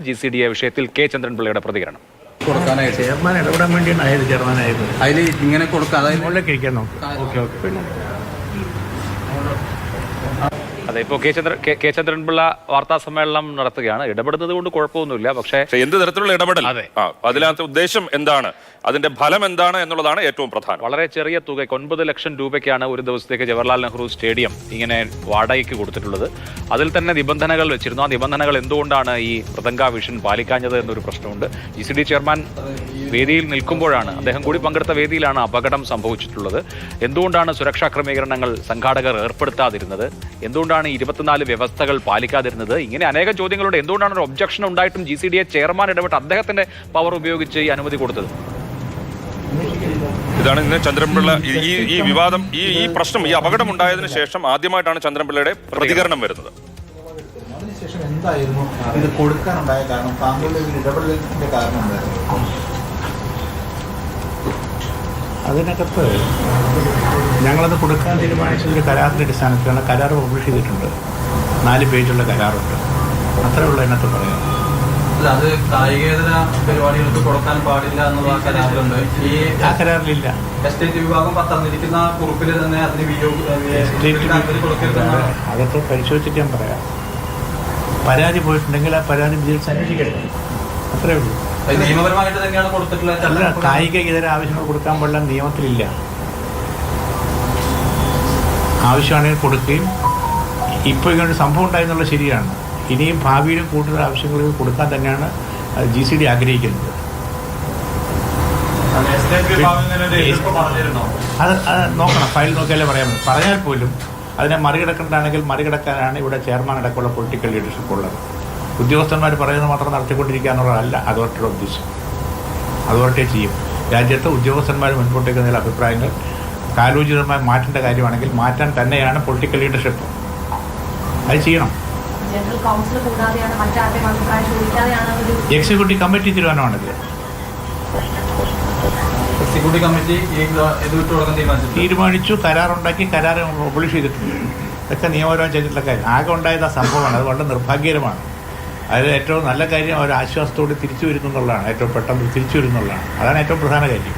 GCDA വിഷയത്തിൽ K ചന്ദ്രൻപിള്ളയുടെ പ്രതികരണം. Chairman ഇടപെടാൻ വേണ്ടിയാണ് ആയത് ചെയർമാനായത്. അതിൽ ഇങ്ങനെ കൊടുക്കാം, മുകളിലേക്ക് ഇരിക്കാൻ നോക്കും. ഓക്കെ പിന്നെ അതെ, ഇപ്പോൾ കെ ചന്ദ്രൻപിള്ള വാർത്താ സമ്മേളനം നടത്തുകയാണ്. ഇടപെടുന്നത് കൊണ്ട് കുഴപ്പമൊന്നുമില്ല. പക്ഷേ എന്ത് തരത്തിലുള്ള ഇടപെടൽ, അതിനകത്ത് ഉദ്ദേശം എന്താണ്, അതിന്റെ ഫലം എന്താണ് എന്നുള്ളതാണ് ഏറ്റവും പ്രധാനം. വളരെ ചെറിയ തുക 9 ലക്ഷം രൂപയ്ക്കാണ് ഒരു ദിവസത്തേക്ക് ജവഹർലാൽ നെഹ്റു സ്റ്റേഡിയം ഇങ്ങനെ വാടകയ്ക്ക് കൊടുത്തിട്ടുള്ളത്. അതിൽ തന്നെ നിബന്ധനകൾ വെച്ചിരുന്നു. ആ നിബന്ധനകൾ എന്തുകൊണ്ടാണ് ഈ മൃദംഗ വിഷൻ പാലിക്കാഞ്ഞത് എന്നൊരു പ്രശ്നമുണ്ട്. GCD ചെയർമാൻ വേദിയിൽ നിൽക്കുമ്പോഴാണ്, അദ്ദേഹം കൂടി പങ്കെടുത്ത വേദിയിലാണ് അപകടം സംഭവിച്ചിട്ടുള്ളത്. എന്തുകൊണ്ടാണ് സുരക്ഷാ ക്രമീകരണങ്ങൾ സംഘാടകർ ഏർപ്പെടുത്താതിരുന്നത്? എന്തുകൊണ്ടാണ് 24 വ്യവസ്ഥകൾ പാലിക്കാതിരുന്നത്? ഇങ്ങനെ അനേകം ചോദ്യങ്ങളുണ്ട്. എന്തുകൊണ്ടാണ് ഒരു ഒബ്ജക്ഷൻ ഉണ്ടായിട്ടും GCDA ചെയർമാൻ ഇടപെട്ട് അദ്ദേഹത്തിന്റെ പവർ ഉപയോഗിച്ച് ഈ അനുമതി കൊടുത്തത്? ഇതാണ് ഇന്ന് ചന്ദ്രൻപിള്ള ഈ വിവാദം, ഈ പ്രശ്നം, ഈ അപകടം ഉണ്ടായതിനു ശേഷം ആദ്യമായിട്ടാണ് ചന്ദ്രൻപിള്ളയുടെ പ്രതികരണം വരുന്നത്. അതിനുശേഷം എന്തായിരുന്നു ഇത് കൊടുക്കാനുണ്ടായ കാരണം? താങ്കളുടെ ഇടപെടലിന്റെ കാരണം എന്തായിരുന്നു? അതിനകത്ത് ഞങ്ങളത് കൊടുക്കാൻ തീരുമാനിച്ചൊരു കരാറിൻ്റെ അടിസ്ഥാനത്തിലാണ്. കരാർ പബ്ലിഷ് ചെയ്തിട്ടുണ്ട്. 4 പേജുള്ള കരാറുണ്ട്. അത്രയുള്ള അതിനകത്ത് പറയാം. അത് കായികേതര പരിപാടികൾക്ക് കൊടുക്കാൻ പാടില്ല എന്നുള്ള കരാറിലുണ്ട്. ആ കരാറിലില്ല. എസ്റ്റേറ്റ് വിഭാഗം തന്നിരിക്കുന്ന കുറിപ്പിൽ തന്നെ അതിന് അതൊക്കെ പരിശോധിച്ചിട്ട് ഞാൻ പറയാം. പരാതി പോയിട്ടുണ്ടെങ്കിൽ ആ പരാതി വിജയിച്ച് അന്വേഷിക്കട്ടെ, അത്രേ ഉള്ളൂ. നിയമപരമായിട്ട് തന്നെയാണ് കൊടുത്തിട്ടുള്ളത്. അല്ല, കായിക ഇതര ആവശ്യങ്ങൾ കൊടുക്കാൻ പാടില്ല, നിയമത്തിലില്ല. ആവശ്യമാണെങ്കിൽ കൊടുക്കുകയും ഇപ്പോൾ ഇങ്ങനെ സംഭവം ഉണ്ടായെന്നുള്ളത് ശരിയാണ്. ഇനിയും ഭാവിയിലും കൂടുതൽ ആവശ്യങ്ങൾ കൊടുക്കാൻ തന്നെയാണ് GCD ആഗ്രഹിക്കുന്നത്. അത് നോക്കണം, ഫയൽ നോക്കിയാലേ പറയാൻ പറ്റും. പറഞ്ഞാൽ പോലും അതിനെ മറികടക്കേണ്ടതാണെങ്കിൽ മറികടക്കാനാണ് ഇവിടെ ചെയർമാൻ അടക്കമുള്ള പൊളിറ്റിക്കൽ ലീഡർഷിപ്പ് ഉള്ളത്. ഉദ്യോഗസ്ഥന്മാർ പറയുന്നത് മാത്രം നടത്തിക്കൊണ്ടിരിക്കുക എന്നുള്ളതല്ല അതോറിറ്റിയുടെ ഉദ്ദേശം. അതോറിറ്റി ചെയ്യും. രാജ്യത്ത് ഉദ്യോഗസ്ഥന്മാർ മുൻപോട്ടേക്ക് എന്തെങ്കിലും അഭിപ്രായങ്ങൾ കാലോചിതമായി മാറ്റേണ്ട കാര്യമാണെങ്കിൽ മാറ്റാൻ തന്നെയാണ് പൊളിറ്റിക്കൽ ലീഡർഷിപ്പ്. അത് ചെയ്യണം. എക്സിക്യൂട്ടീവ് കമ്മിറ്റി തീരുമാനമാണിത്. എക്സിക്യൂട്ടീവ് കമ്മിറ്റി തീരുമാനിച്ചു, കരാറുണ്ടാക്കി, കരാർ പബ്ലിഷ് ചെയ്തിട്ടുണ്ട്. ഇതൊക്കെ നിയമപരമായി ചെയ്തിട്ടുള്ള കാര്യം. ആകെ ഉണ്ടായത് ആ സംഭവമാണ്. അത് വളരെ നിർഭാഗ്യകരമാണ്. അതിൽ ഏറ്റവും നല്ല കാര്യം അവർ ആശ്വാസത്തോടെ തിരിച്ചു വരുന്നു എന്നുള്ളതാണ്. ഏറ്റവും പെട്ടെന്ന് തിരിച്ചു വരുന്നുള്ളതാണ്. അതാണ് ഏറ്റവും പ്രധാന കാര്യം.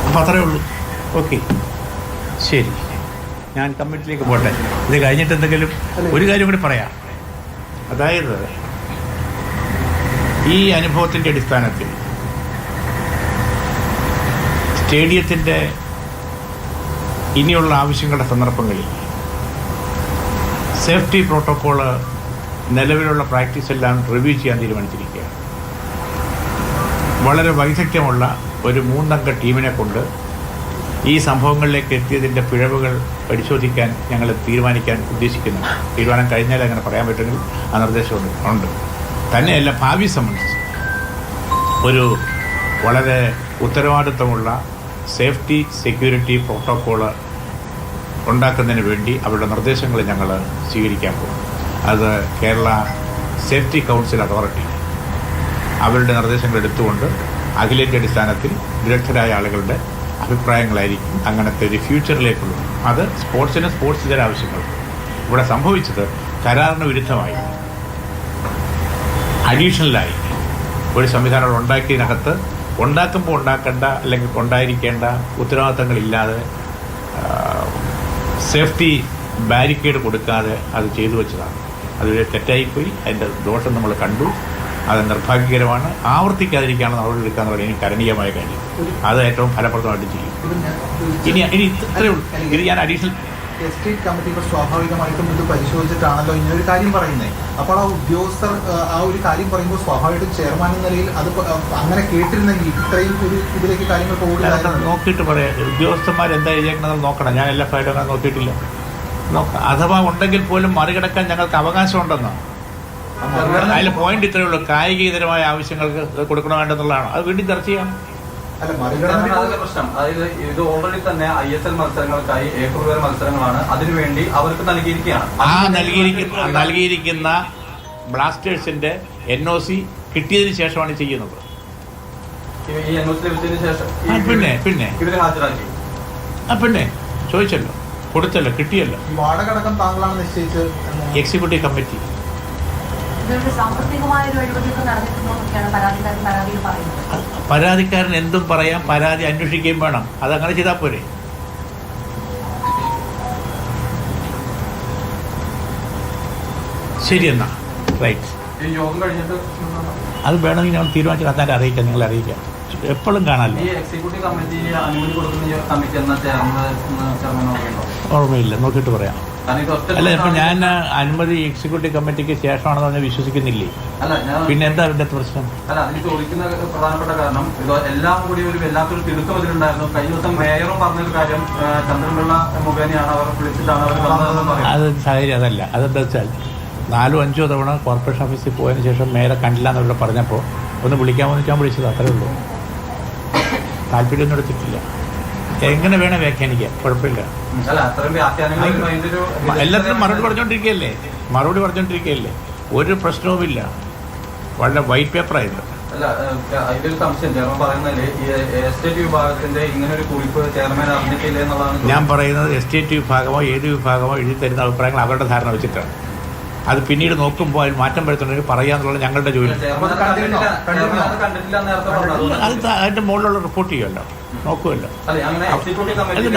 അപ്പം അത്രയേ ഉള്ളൂ. ഓക്കെ, ശരി, ഞാൻ കമ്മിറ്റിയിലേക്ക് പോട്ടെ. ഇത് കഴിഞ്ഞിട്ട് എന്തെങ്കിലും ഒരു കാര്യം കൂടി പറയാം. അതായത് ഈ അനുഭവത്തിൻ്റെ അടിസ്ഥാനത്തിൽ സ്റ്റേഡിയത്തിൻ്റെ ഇനിയുള്ള ആവശ്യങ്ങളുടെ സന്ദർഭങ്ങളിൽ സേഫ്റ്റി പ്രോട്ടോക്കോള് നിലവിലുള്ള പ്രാക്ടീസ് എല്ലാം റിവ്യൂ ചെയ്യാൻ തീരുമാനിച്ചിരിക്കുകയാണ്. വളരെ വൈദഗ്ധ്യമുള്ള ഒരു 3 അംഗ ടീമിനെ കൊണ്ട് ഈ സംഭവങ്ങളിലേക്ക് എത്തിയതിൻ്റെ പിഴവുകൾ പരിശോധിക്കാൻ ഞങ്ങൾ തീരുമാനിക്കാൻ ഉദ്ദേശിക്കുന്നു. തീരുമാനം കഴിഞ്ഞാൽ അങ്ങനെ പറയാൻ പറ്റുമെങ്കിൽ ആ നിർദ്ദേശമുണ്ട് ഉണ്ട്. തന്നെയല്ല, ഭാവി സംബന്ധിച്ച് ഒരു വളരെ ഉത്തരവാദിത്തമുള്ള സേഫ്റ്റി സെക്യൂരിറ്റി പ്രോട്ടോക്കോള് ഉണ്ടാക്കുന്നതിന് വേണ്ടി അവരുടെ നിർദ്ദേശങ്ങൾ ഞങ്ങൾ സ്വീകരിക്കാൻ പോകും. അത് കേരള സേഫ്റ്റി കൗൺസിൽ അതോറിറ്റി അവരുടെ നിർദ്ദേശങ്ങൾ എടുത്തുകൊണ്ട് അഖിലേന്ത്യാ അടിസ്ഥാനത്തിൽ വിദഗ്ധരായ ആളുകളുടെ അഭിപ്രായങ്ങളായിരിക്കും അങ്ങനത്തെ ഒരു ഫ്യൂച്ചറിലേക്കുള്ളത്. അത് സ്പോർട്സിന് സ്പോർട്സ് ഇതര ആവശ്യങ്ങൾ. ഇവിടെ സംഭവിച്ചത് കരാറിന് വിരുദ്ധമായി അഡീഷണലായി ഒരു സംവിധാനം ഉണ്ടാക്കിയതിനകത്ത് ഉണ്ടാക്കുമ്പോൾ ഉണ്ടാക്കേണ്ട അല്ലെങ്കിൽ ഉണ്ടായിരിക്കേണ്ട ഉത്തരവാദിത്തങ്ങളില്ലാതെ സേഫ്റ്റി ബാരിക്കേഡ് കൊടുക്കാതെ അത് ചെയ്തു വെച്ചതാണ്. അതൊരു തെറ്റായിപ്പോയി. അതിൻ്റെ ദോഷം നമ്മൾ കണ്ടു. അത് നിർഭാഗ്യകരമാണ്. ആവർത്തിക്കാതിരിക്കാണ് നടപടി എടുക്കാന്ന് പറയുന്നത് കരണീയമായ കാര്യം. അത് ഏറ്റവും ഫലപ്രദമായിട്ട് ചെയ്യും. ഇനി ഇത്രയേ ഉള്ളൂ. ഇത് ഞാൻ അഡീഷണൽ എസ്റ്റേറ്റ് കമ്മിറ്റി ഇപ്പോൾ സ്വാഭാവികമായിട്ടും ഇത് പരിശോധിച്ചിട്ടാണല്ലോ ഇങ്ങനൊരു കാര്യം പറയുന്നത്. അപ്പോൾ ആ ഉദ്യോഗസ്ഥർ ആ ഒരു കാര്യം പറയുമ്പോൾ സ്വാഭാവികമായിട്ടും ചെയർമാൻ എന്ന നിലയിൽ അത് അങ്ങനെ കേട്ടിരുന്നെങ്കിൽ ഇത്രയും ഒരു ഇതിലേക്ക് കാര്യങ്ങൾ പോകുക നോക്കിയിട്ട് പറയാം. ഉദ്യോഗസ്ഥന്മാർ എന്താ എഴുതിയേക്കുന്നത് നോക്കണം. ഞാൻ എല്ലാ ഫയലും അങ്ങനെ നോക്കിയിട്ടില്ല. അഥവാ ഉണ്ടെങ്കിൽ പോലും മറികടക്കാൻ ഞങ്ങൾക്ക് അവകാശമുണ്ടെന്നോ. അതിൽ പോയിന്റ് ഇത്രയേ ഉള്ളൂ. കായികേതരമായ ആവശ്യങ്ങൾക്ക് കൊടുക്കണോ വേണ്ടെന്നുള്ളതാണ്. അത് വീണ്ടും ചർച്ച ചെയ്യാം. പ്രശ്നം അതായത് ഇത് ഓൾറെഡി തന്നെ ISL മത്സരങ്ങൾക്കായി ഏപ്രിൽ മത്സരങ്ങളാണ്. അതിനുവേണ്ടി അവർക്ക് നൽകിയിരിക്കുകയാണ്. ആ നൽകിയിരിക്കുന്ന ബ്ലാസ്റ്റേഴ്സിന്റെ NOC കിട്ടിയതിന് ശേഷമാണ് ചെയ്യുന്നത്. ഈ NOC ലഭിച്ചതിന് ശേഷം പിന്നെ ഇവര് ഹാജരാക്കി. പിന്നെ ചോദിച്ചല്ലോ, കൊടുത്തല്ലോ, കിട്ടിയല്ലോ. വാടകടക്കം താങ്കളാണ് നിശ്ചയിച്ചത്. എക്സിക്യൂട്ടീവ് കമ്മിറ്റി ഇതൊരു സാമ്പത്തികമായ ഒരു അഴിമതിയൊക്കെ നടന്നിട്ടുണ്ടോ എന്നൊക്കെയാണ് പരാതിയിൽ പറയുന്നത്. പരാതിക്കാരൻ എന്തും പറയാം, പരാതി അന്വേഷിക്കുകയും വേണം. അതങ്ങനെ ചെയ്താൽ പോരെ. ശരി എന്നാ, റൈറ്റ്. ഈ യോഗം കഴിഞ്ഞിട്ട് അത് വേണമെങ്കിൽ ഞങ്ങൾ തീരുമാനിച്ച് കത്താൻ അറിയിക്കാം, നിങ്ങളെ അറിയിക്കാം. എപ്പോഴും കാണാമല്ലോ. ഈ എക്സിക്യൂട്ടീവ് കമ്മിറ്റി അനുമതി കൊടുക്കുന്ന ഈ കമ്മിറ്റി എന്നാ ചെയർമാൻ ഓർമ്മയില്ല, നോക്കിയിട്ട് പറയാം. അല്ല, ഇപ്പം ഞാൻ അനുമതി എക്സിക്യൂട്ടീവ് കമ്മിറ്റിക്ക് ശേഷമാണെന്ന് പറഞ്ഞാൽ വിശ്വസിക്കുന്നില്ലേ? അല്ല, പിന്നെ എന്താ അതിൻ്റെ പ്രശ്നം? അല്ല, അതിന് ചോദിക്കുന്ന പ്രധാനപ്പെട്ട കാരണം ഇത് എല്ലാം കൂടി ഒരു വല്ലാത്തൊരു തിടുക്കം ഇതിലുണ്ടായിരുന്നു. കഴിഞ്ഞ ദിവസം മേയറും പറഞ്ഞൊരു കാര്യം, ചന്ദ്രൻപിള്ള മുഖേനയാണ് അവർ വിളിച്ചിട്ടാണ് അവർ വന്നതെന്ന് പറയുന്നത്. അത് സാഹചര്യം അതല്ല. അതെന്താ വെച്ചാൽ 4-5 തവണ കോർപ്പറേഷൻ ഓഫീസിൽ പോയതിന് ശേഷം മേയറെ കണ്ടില്ല എന്നവരോട് പറഞ്ഞപ്പോൾ ഒന്ന് വിളിക്കാമെന്ന് വെച്ചാൽ വിളിച്ചത്, അത്രേ ഉള്ളൂ. താല്പര്യമൊന്നും എടുത്തിട്ടില്ല. എങ്ങനെ വേണേ വ്യാഖ്യാനിക്കാം, കുഴപ്പമില്ല. എല്ലാത്തിനും മറുപടി പറഞ്ഞുകൊണ്ടിരിക്കുകയല്ലേ. ഒരു പ്രശ്നവുമില്ല. വളരെ വൈറ്റ് പേപ്പറായത്. അല്ല, അതിലൊരു സംശയം ചെയർമാൻ പറയുന്നല്ലേ, ഈ എസ്റ്റേറ്റ് വിഭാഗത്തിന്റെ ഇങ്ങനെ ഒരു കുറിപ്പ് ചെയർമാൻ അറിഞ്ഞിട്ടില്ല എന്നുള്ളതാണ് ഞാൻ പറയുന്നത്. എസ്റ്റേറ്റ് വിഭാഗമോ ഏത് വിഭാഗമോ എഴുതി തരുന്ന അഭിപ്രായങ്ങൾ അവരുടെ ധാരണ വെച്ചിട്ടാണ്. അത് പിന്നീട് നോക്കുമ്പോൾ അതിൽ മാറ്റം വരുത്തുണ്ടെങ്കിൽ പറയാന്നുള്ളത് ഞങ്ങളുടെ ജോലി. അത് അതിന്റെ മുകളിലുള്ള റിപ്പോർട്ട് ചെയ്യുമല്ലോ, നോക്കുമല്ലോ.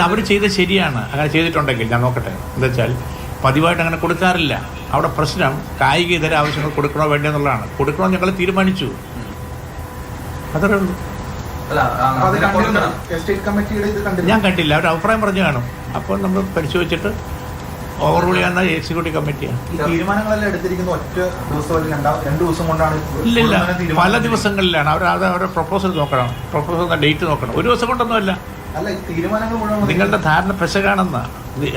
അവർ ചെയ്തത് ശരിയാണ്. അങ്ങനെ ചെയ്തിട്ടുണ്ടെങ്കിൽ ഞാൻ നോക്കട്ടെ. എന്താ വെച്ചാൽ പതിവായിട്ട് അങ്ങനെ കൊടുക്കാറില്ല. അവിടെ പ്രശ്നം കായിക ഇതര ആവശ്യങ്ങൾ കൊടുക്കണോ വേണ്ടോ എന്നുള്ളതാണ്. കൊടുക്കണോ ഞങ്ങൾ തീരുമാനിച്ചു, അത്രേ ഉള്ളൂ. ഞാൻ കണ്ടില്ല, അവർ അഭിപ്രായം പറഞ്ഞു കാണും. അപ്പോൾ നമ്മൾ പരിശോധിച്ചിട്ട് ഓവർറൂൾ ചെയ്യുന്ന എക്സിക്യൂട്ടീവ് കമ്മിറ്റിയാണ്. തീരുമാനങ്ങളെല്ലാം എടുത്തിരിക്കുന്ന ഒറ്റ ദിവസം 2 ദിവസം കൊണ്ടാണ്? ഇല്ലില്ല, പല ദിവസങ്ങളിലാണ്. അവരുടെ പ്രപ്പോസൽ നോക്കണം, പ്രപ്പോസൽ ഡേറ്റ് നോക്കണം. ഒരു ദിവസം കൊണ്ടൊന്നുമല്ല. അല്ല, തീരുമാനങ്ങൾ മുഴുവൻ നിങ്ങളുടെ ധാരണ പെശകാണെന്ന്.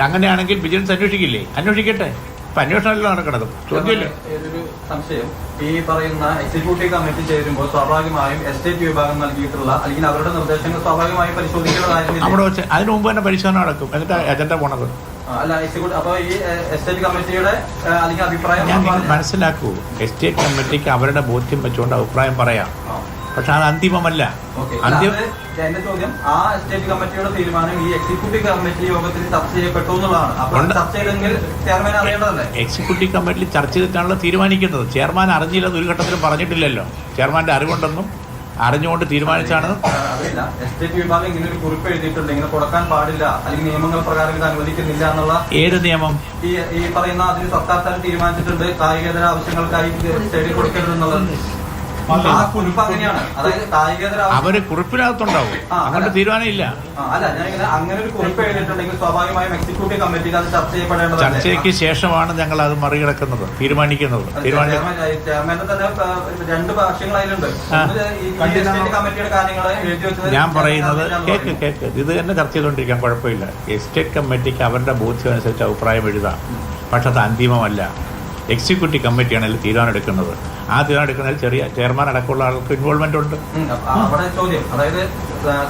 അങ്ങനെയാണെങ്കിൽ വിജിലൻസ് അന്വേഷിക്കില്ലേ? അന്വേഷിക്കട്ടെ. ഇപ്പം അന്വേഷണമല്ലോ നടക്കണത്, ചോദ്യമല്ലേ. ഒരു സംശയം, ഈ പറയുന്ന എക്സിക്യൂട്ടീവ് കമ്മിറ്റി ചേരുമ്പോൾ സ്വാഭാവികമായും എസ്റ്റേറ്റ് വിഭാഗം നൽകിയിട്ടുള്ള അല്ലെങ്കിൽ അവരുടെ നിർദ്ദേശങ്ങൾ സ്വാഭാവികമായും പരിശോധിക്കേണ്ടതായിരുന്നു. അവിടെ വെച്ച് അതിന് മുമ്പ് തന്നെ പരിശോധന നടക്കും. എന്നിട്ട് അജണ്ട പോണത്. അല്ല, അപ്പോൾ ഈ എസ്റ്റേറ്റ് കമ്മിറ്റിയുടെ അല്ലെങ്കിൽ അഭിപ്രായം ഞാൻ മനസ്സിലാക്കൂ. എസ്റ്റേറ്റ് കമ്മിറ്റിക്ക് അവരുടെ ബോധ്യം വെച്ചുകൊണ്ട് അഭിപ്രായം പറയാം. പക്ഷെ അത് അന്തിമമല്ല. എന്റെ ചോദ്യം, ആ എസ്റ്റേറ്റ് കമ്മിറ്റിയുടെ തീരുമാനം ഈ എക്സിക്യൂട്ടീവ് കമ്മിറ്റി യോഗത്തിൽ ചർച്ച ചെയ്യപ്പെട്ടു എന്നുള്ളതാണ്. അപ്പോൾ ചർച്ച ചെയ്തെങ്കിൽ ചെയർമാൻ അറിയേണ്ടതല്ലേ? എക്സിക്യൂട്ടീവ് കമ്മിറ്റിയിൽ ചർച്ച ചെയ്തിട്ടാണല്ലോ തീരുമാനിക്കുന്നത്. ചെയർമാൻ അറിഞ്ഞില്ലെന്ന് ഒരു ഘട്ടത്തിലും പറഞ്ഞിട്ടില്ലല്ലോ. ചെയർമാന്റെ അറിവുണ്ടെന്നും അറിഞ്ഞുകൊണ്ട് തീരുമാനിച്ചാണ്. അറിയില്ല, എസ്റ്റേറ്റ് വിഭാഗം ഇങ്ങനെ ഒരു കുറിപ്പ് എഴുതിയിട്ടുണ്ട്, ഇങ്ങനെ കൊടുക്കാൻ പാടില്ല അല്ലെങ്കിൽ നിയമങ്ങൾ പ്രകാരം ഇത് അനുവദിക്കുന്നില്ല എന്നുള്ള. ഏത് നിയമം? ഈ പറയുന്ന അതിന് സർക്കാർ തന്നെ തീരുമാനിച്ചിട്ടുണ്ട്, കായികേതര ആവശ്യങ്ങൾക്കായി സ്റ്റേഡിയം കൊടുക്കരുതെന്നുള്ളത്. ആ കുറിപ്പ് അങ്ങനെയാണ്. അതായത് കായികേതര അവര് കുറിപ്പിനകത്തുണ്ടാവും, അങ്ങോട്ട് തീരുമാനമില്ല. അല്ല, ഞാൻ ഇങ്ങനെ അങ്ങനെ ഒരു കുറിപ്പ് എഴുതിയിട്ടുണ്ടെങ്കിൽ സ്വാഭാവികമായും എക്സിക്യൂട്ടീവ് കമ്മിറ്റിയിൽ അത് ചർച്ച ചെയ്യപ്പെടേണ്ടത്. ചർച്ചയ്ക്ക് ശേഷമാണ് ഞങ്ങൾ അത് മറികടക്കുന്നത്, തീരുമാനിക്കുന്നത്. ചെയർമാന്റെ തന്നെ 2 ഭാഷ്യങ്ങൾ അതിലുണ്ട്. കമ്മിറ്റിയുടെ കാര്യങ്ങൾ എഴുതി വെച്ചത്. ഞാൻ പറയുന്നത് കേക്ക് ഇത് തന്നെ ചർച്ച ചെയ്തുകൊണ്ടിരിക്കാൻ കുഴപ്പമില്ല. എസ്റ്റേറ്റ് കമ്മിറ്റിക്ക് അവരുടെ ബോധ്യം അനുസരിച്ച് അഭിപ്രായം എഴുതാം. പക്ഷെ അത് അന്തിമമല്ല. എക്സിക്യൂട്ടീവ് കമ്മിറ്റിയാണ് അതിൽ തീരുമാനം എടുക്കുന്നത്. ആ തീരുമാനം എടുക്കുന്നതിൽ ചെറിയ ചെയർമാൻ അടക്കമുള്ള ആൾക്ക് ഇൻവോൾവ്മെന്റ് ഉണ്ട്. അവിടെ ചോദ്യം, അതായത്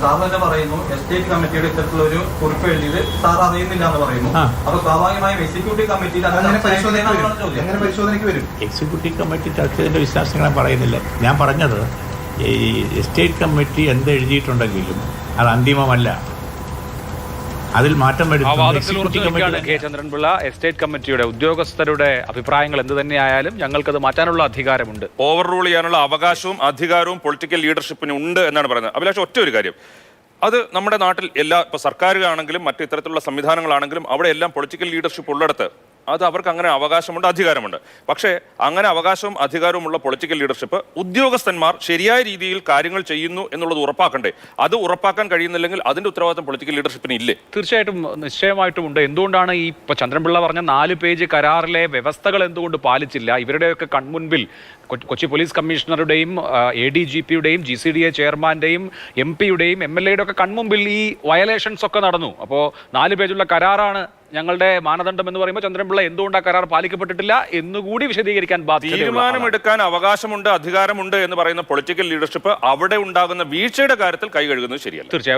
സാർ തന്നെ പറയുന്നു എസ്റ്റേറ്റ് കമ്മിറ്റിയുടെ ഇത്തരത്തിലുള്ള ഒരു കുറിപ്പ് എഴുതിയത് സാർ അറിയുന്നില്ല എന്ന് പറയുന്നു. അപ്പൊ സ്വാഭാവികമായും എക്സിക്യൂട്ടീവ് കമ്മിറ്റിയിൽ പരിശോധനയ്ക്ക് വരും. എക്സിക്യൂട്ടീവ് കമ്മിറ്റി ചർച്ച ചെയ്തതിന്റെ വിശ്വാസങ്ങളെ പറയുന്നില്ല. ഞാൻ പറഞ്ഞത് ഈ എസ്റ്റേറ്റ് കമ്മിറ്റി എന്ത് എഴുതിയിട്ടുണ്ടെങ്കിലും അത് അന്തിമമല്ല. അതിൽ മാറ്റം വരുത്തുകയാണ് കെ ചന്ദ്രൻപിള്ള. എസ്റ്റേറ്റ് കമ്മിറ്റിയുടെ ഉദ്യോഗസ്ഥരുടെ അഭിപ്രായങ്ങൾ എന്ത് തന്നെയായാലും ഞങ്ങൾക്കത് മാറ്റാനുള്ള അധികാരമുണ്ട്. ഓവർ റൂൾ ചെയ്യാനുള്ള അവകാശവും അധികാരവും പൊളിറ്റിക്കൽ ലീഡർഷിപ്പിന് ഉണ്ട് എന്നാണ് പറയുന്നത്. അഭിലാഷ്, ഒറ്റ ഒരു കാര്യം, അത് നമ്മുടെ നാട്ടിൽ ഇപ്പോൾ സർക്കാരുകളാണെങ്കിലും മറ്റു ഇത്തരത്തിലുള്ള സംവിധാനങ്ങളാണെങ്കിലും അവിടെ എല്ലാം പൊളിറ്റിക്കൽ ലീഡർഷിപ്പ് ഉള്ളിടത്ത് അത് അവർക്ക് അങ്ങനെ അവകാശമുണ്ട്, അധികാരമുണ്ട്. പക്ഷേ അങ്ങനെ അവകാശവും അധികാരവുമുള്ള പൊളിറ്റിക്കൽ ലീഡർഷിപ്പ് ഉദ്യോഗസ്ഥന്മാർ ശരിയായ രീതിയിൽ കാര്യങ്ങൾ ചെയ്യുന്നു എന്നുള്ളത് ഉറപ്പാക്കണ്ടേ? അത് ഉറപ്പാക്കാൻ കഴിയുന്നില്ലെങ്കിൽ അതിന്റെ ഉത്തരവാദിത്തം പൊളിറ്റിക്കൽ ലീഡർഷിപ്പിന് ഇല്ലേ? തീർച്ചയായിട്ടും, നിശ്ചയമായിട്ടും ഉണ്ട്. എന്തുകൊണ്ടാണ് ഈ ഇപ്പോൾ ചന്ദ്രൻപിള്ള പറഞ്ഞ 4 പേജ് കരാറിലെ വ്യവസ്ഥകൾ എന്തുകൊണ്ട് പാലിച്ചില്ല? ഇവരുടെയൊക്കെ കൺമുൻപിൽ കൊച്ചി പോലീസ് കമ്മീഷണറുടെയും ADGPയുടെയും GCDA ചെയർമാന്റെയും MP-യുടെയും MLA-യുടെ ഒക്കെ കൺമുമ്പിൽ ഈ വയലേഷൻസ് ഒക്കെ നടന്നു. അപ്പോൾ 4 പേജുള്ള കരാറാണ് ഞങ്ങളുടെ മാനദണ്ഡം എന്ന് പറയുമ്പോൾ ചന്ദ്രൻപിള്ള എന്തുകൊണ്ട് ആ കരാർ പാലിക്കപ്പെട്ടിട്ടില്ല എന്നുകൂടി വിശദീകരിക്കാൻ ബാധ്യത. തീരുമാനമെടുക്കാൻ അവകാശമുണ്ട്, അധികാരമുണ്ട് എന്ന് പറയുന്ന പൊളിറ്റിക്കൽ ലീഡർഷിപ്പ് അവിടെ ഉണ്ടാകുന്ന വീഴ്ചയുടെ കാര്യത്തിൽ കൈ കഴുകുന്നത് ശരിയല്ല. തീർച്ചയായും.